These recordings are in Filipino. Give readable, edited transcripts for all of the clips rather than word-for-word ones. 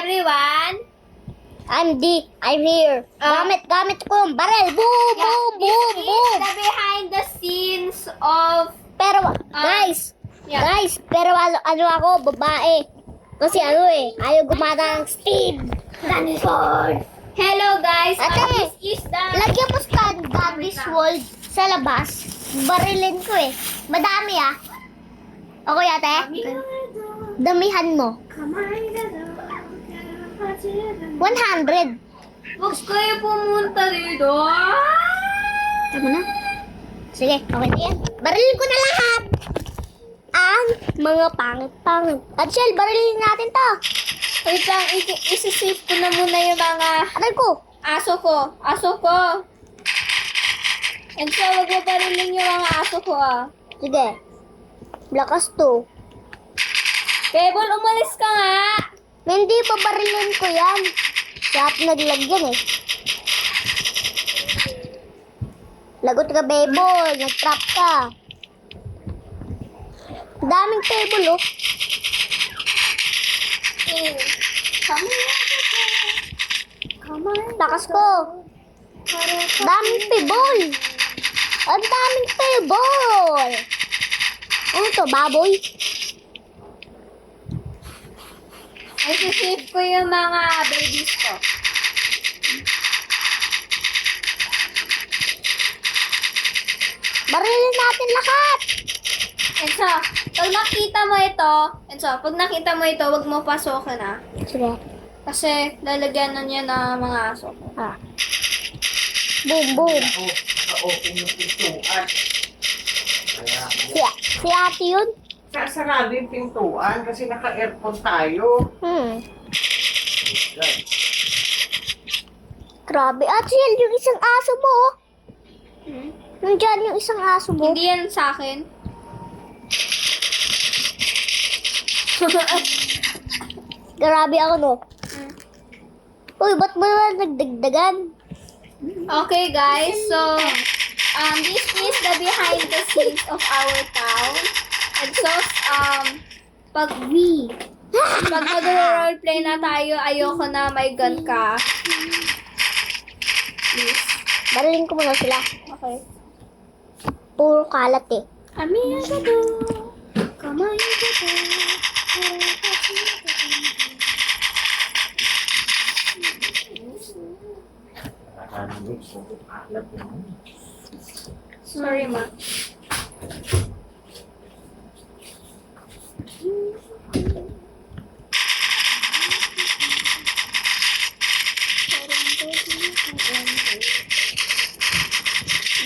everyone. I'm here. Gamit ko yung barel. Boom, boom, boom, This boom. is the behind the scenes of... Pero, guys, yeah. pero ano ako, babae. Kasi ayaw gumana ng steam. Dinosaur. Hello guys, Ate, this is the... lagyan mo standard this world sa labas. Barilin ko eh. Madami Okay, ate? Damihan mo. 100. Huwag kayo pumunta dito. Tama na. Sige, okay na yan. Barilin ko na lahat. Ang mga pangit-pangit. At Shell, barilin natin to. Wait lang, isi-save ko na muna yung mga Aray ko. aso ko. And so, wag mo parilin yung mga aso ko Sige. Lakas to. Pebble, umalis ka nga. Hindi pa barilin ko yan. Siya naglagyan eh. Lagot ka, Bebol. Nag-trap ka. Daming table, Lakas ko. Daming table. Ang daming table. Ano to, baboy? Isi-save ko yung mga babies ko. Barilin natin lahat. And so, pag nakita mo ito, wag mo pasokin Sige. Kasi lalagyan na niya ng mga aso ko. Boom, boom. Open yung pintuan. Si ate yun? Sasarado yung pintuan kasi naka-aircon tayo. Grabe. Ate, yan yung isang aso mo, Nandiyan yung isang aso mo. Hindi yan sa akin. Grabe ako, no? Uy, ba't mo naman nagdagdagan? Okay, guys. So, this is the behind the scenes of our town. And so, pag mag-roleplay na tayo, ayoko na may gun ka. Please. Barilin ko muna sila. Okay. Puro kalat eh. Amiga do, kamay ko do. Sorry, ma.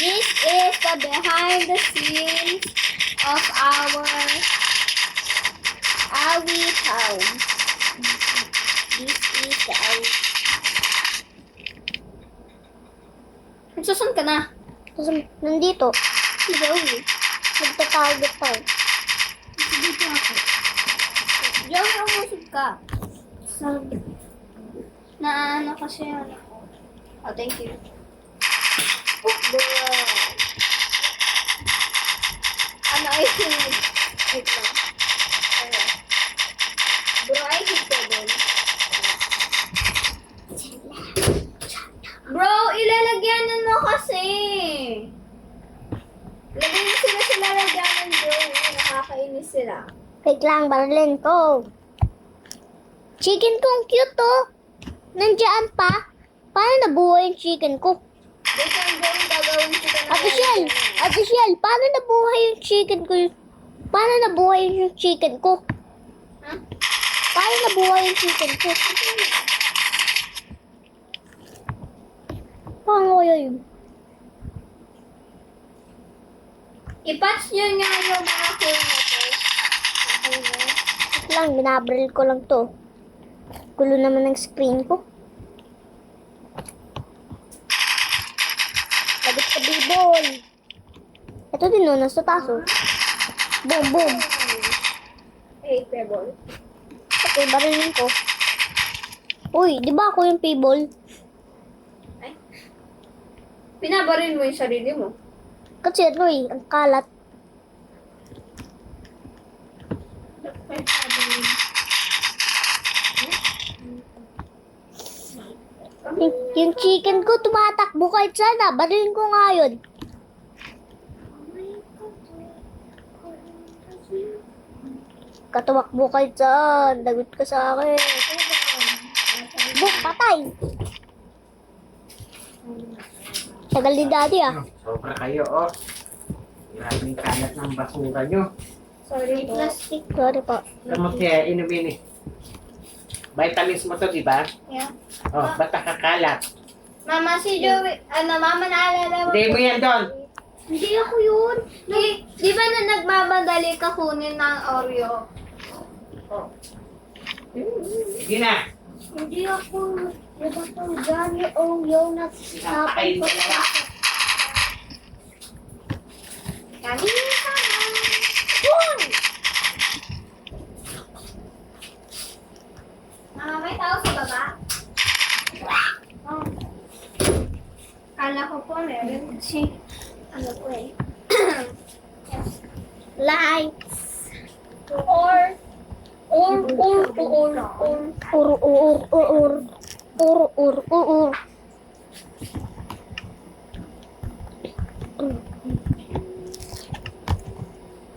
This is the behind the scenes of our Awi town. This is the Awi. Nagsusun ka na. Tapos, nandito. Sige, uwi. Nagtatarget tayo. Dito ako. Diyan ka musig ka. Na ano kasi ano. Oh, thank you. Ano ay sinag? Wait lang. Ayan. Bro, ay hipodol. Bro, ilalagyanan mo kasi. Lagyan mo sila sa lalagyanan, bro. Nakakainis sila. Wait lang, barilin ko. Chicken ko ang cute, Nandiyan pa. Paano nabuhay yung chicken ko? Wait lang, bro. Gagawin kita na. Ate Shell, paano nabuhay yung chicken ko? Paano nabuhay yung chicken ko? Ha? Paano nabuhay yung chicken ko? Paano kaya yun? I-patch nyo nga yung mga cool na to. Okay, no? Wait lang, binabril ko lang to. Gulo naman ng screen ko. Lagot ka, B-ball. Ito din, nasa taso. Boom, boom. Hey, Pebble. Okay, barilin ko. Uy, di ba ako yung P-ball? Ay. Pinabarin mo yung sarili mo. Kasi ang kalat. Yung chicken ko tumatakbo kahit sana. Barilin ko nga yun. Katumakbo kahit saan. Lagot ka sa akin. Buk, patay. Tagal ni daddy ah. Sobra kayo, oh. Grabe yung kalat ng basura nyo. Sorry po. Plastic. Sorry po. Gamot kaya inumin eh. Vitamins mo to, di ba? Yeah. Oh, ba't nakakalat? Mama, si Joey, mama naalala mo? Hindi mo yan doon. Hindi ako yun. Di ba na nagmamadali ka kunin ng Oreo? Sige na. Hindi ako. Diba to dyan yung Napakain mo na lang. Kanina ka na. Mama, may tao sa baba? Oh. Kala ko po meron kasi ano po eh. lights. Or Ur.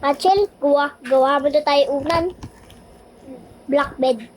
Rachel, gawa mo na tayo unan. Black bed.